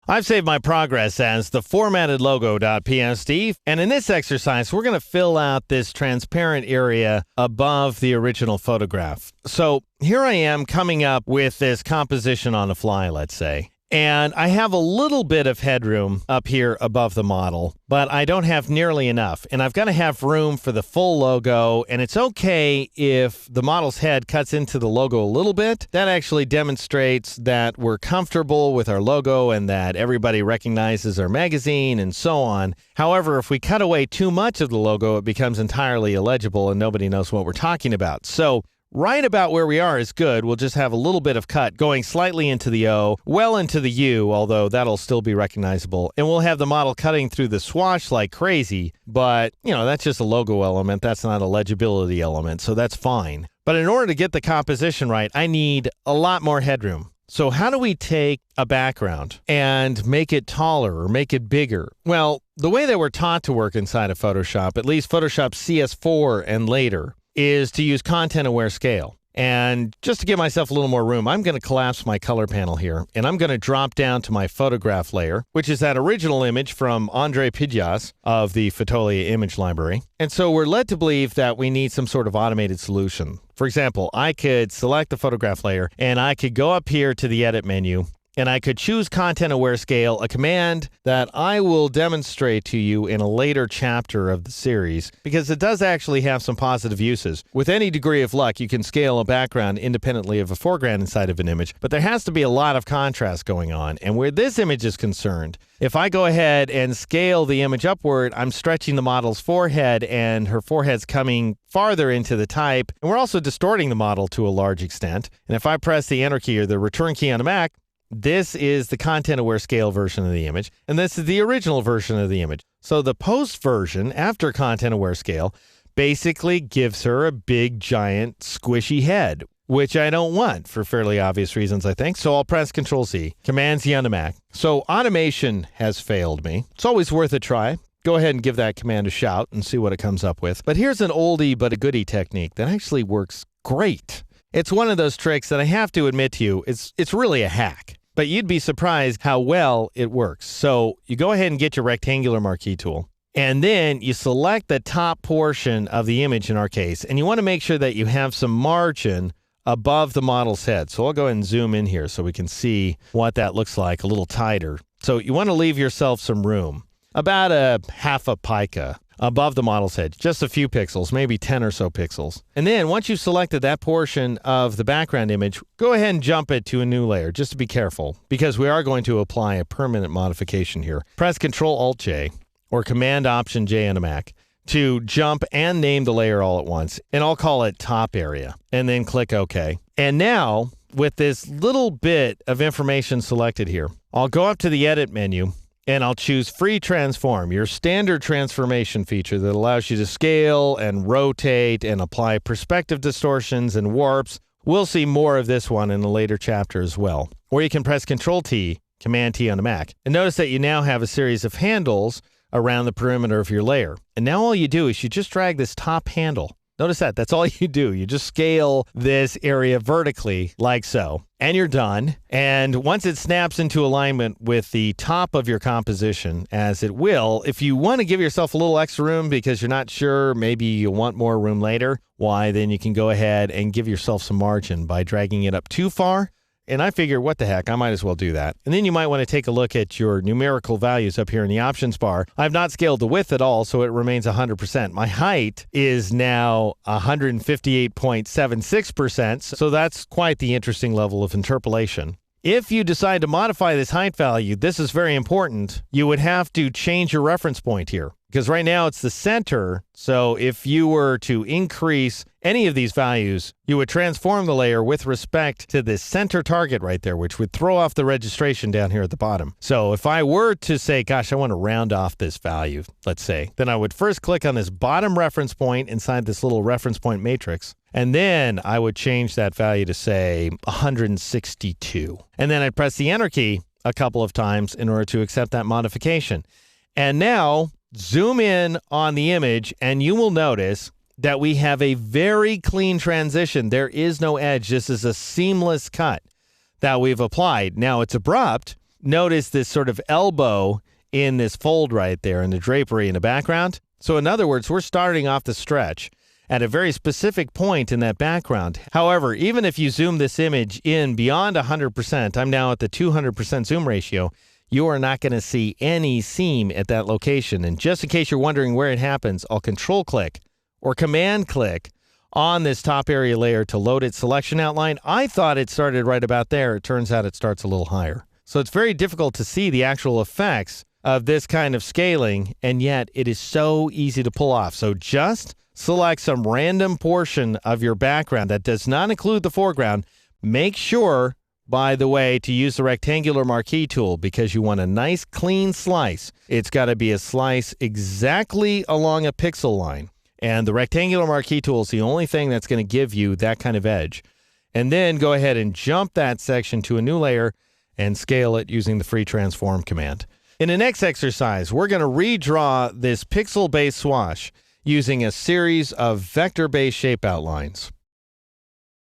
I've saved my progress as the formatted logo.psd, and in this exercise, we're going to fill out this transparent area above the original photograph. So here I am coming up with this composition on the fly, let's say. And I have a little bit of headroom up here above the model, but I don't have nearly enough. And I've got to have room for the full logo, and it's okay if the model's head cuts into the logo a little bit. That actually demonstrates that we're comfortable with our logo and that everybody recognizes our magazine and so on. However, if we cut away too much of the logo, it becomes entirely illegible and nobody knows what we're talking about. So right about where we are is good. We'll just have a little bit of cut going slightly into the O, well into the U, although that'll still be recognizable. And we'll have the model cutting through the swash like crazy, but, that's just a logo element. That's not a legibility element, so that's fine. But in order to get the composition right, I need a lot more headroom. So how do we take a background and make it taller or make it bigger? Well, the way that we're taught to work inside of Photoshop, at least Photoshop CS4 and later, is to use content-aware scale. And just to give myself a little more room, I'm going to collapse my color panel here, and I'm going to drop down to my photograph layer, which is that original image from Andre Pidjas of the Fotolia image library. And so we're led to believe that we need some sort of automated solution. For example, I could select the photograph layer, and I could go up here to the edit menu, and I could choose content-aware scale, a command that I will demonstrate to you in a later chapter of the series, because it does actually have some positive uses. With any degree of luck, you can scale a background independently of a foreground inside of an image, but there has to be a lot of contrast going on. And where this image is concerned, if I go ahead and scale the image upward, I'm stretching the model's forehead, and her forehead's coming farther into the type, and we're also distorting the model to a large extent. And if I press the Enter key or the Return key on a Mac, this is the content-aware scale version of the image, and this is the original version of the image. So the post version, after content-aware scale, basically gives her a big, giant, squishy head, which I don't want for fairly obvious reasons, I think. So I'll press Control-C, Command-Z on the Mac. So automation has failed me. It's always worth a try. Go ahead and give that command a shout and see what it comes up with. But here's an oldie but a goodie technique that actually works great. It's one of those tricks that I have to admit to you, it's really a hack. But you'd be surprised how well it works. So you go ahead and get your rectangular marquee tool, and then you select the top portion of the image in our case, and you want to make sure that you have some margin above the model's head. So I'll go ahead and zoom in here so we can see what that looks like a little tighter. So you want to leave yourself some room, about a half a pica above the model's head, just a few pixels, maybe 10 or so pixels. And then once you've selected that portion of the background image, go ahead and jump it to a new layer, just to be careful, because we are going to apply a permanent modification here. Press Control-Alt-J or Command-Option-J on a Mac to jump and name the layer all at once, and I'll call it Top Area, and then click OK. And now, with this little bit of information selected here, I'll go up to the Edit menu, and I'll choose Free Transform, your standard transformation feature that allows you to scale and rotate and apply perspective distortions and warps. We'll see more of this one in a later chapter as well. Or you can press Control-T, Command-T on the Mac, and notice that you now have a series of handles around the perimeter of your layer. And now all you do is you just drag this top handle. Notice that. That's all you do. You just scale this area vertically like so, and you're done. And once it snaps into alignment with the top of your composition, as it will, if you want to give yourself a little extra room because you're not sure, maybe you want more room later, why, then you can go ahead and give yourself some margin by dragging it up too far. And I figure, what the heck, I might as well do that. And then you might want to take a look at your numerical values up here in the options bar. I've not scaled the width at all, so it remains 100%. My height is now 158.76%, so that's quite the interesting level of interpolation. If you decide to modify this height value, this is very important. You would have to change your reference point here, because right now it's the center. So if you were to increase any of these values, you would transform the layer with respect to this center target right there, which would throw off the registration down here at the bottom. So if I were to say, gosh, I want to round off this value, let's say, then I would first click on this bottom reference point inside this little reference point matrix. And then I would change that value to, say, 162. And then I'd press the Enter key a couple of times in order to accept that modification. And now, zoom in on the image, and you will notice that we have a very clean transition. There is no edge. This is a seamless cut that we've applied. Now, it's abrupt, notice this sort of elbow in this fold right there in the drapery in the background. So in other words, we're starting off the stretch at a very specific point in that background. However, even if you zoom this image in beyond 100%, I'm now at the 200% zoom ratio, you are not going to see any seam at that location. And just in case you're wondering where it happens, I'll control click or command click on this top area layer to load its selection outline. I thought it started right about there. It turns out it starts a little higher. So it's very difficult to see the actual effects of this kind of scaling, and yet it is so easy to pull off. So just select some random portion of your background that does not include the foreground. Make sure, by the way, to use the rectangular marquee tool because you want a nice clean slice. It's got to be a slice exactly along a pixel line. And the rectangular marquee tool is the only thing that's going to give you that kind of edge. And then go ahead and jump that section to a new layer and scale it using the free transform command. In the next exercise, we're going to redraw this pixel-based swash using a series of vector-based shape outlines.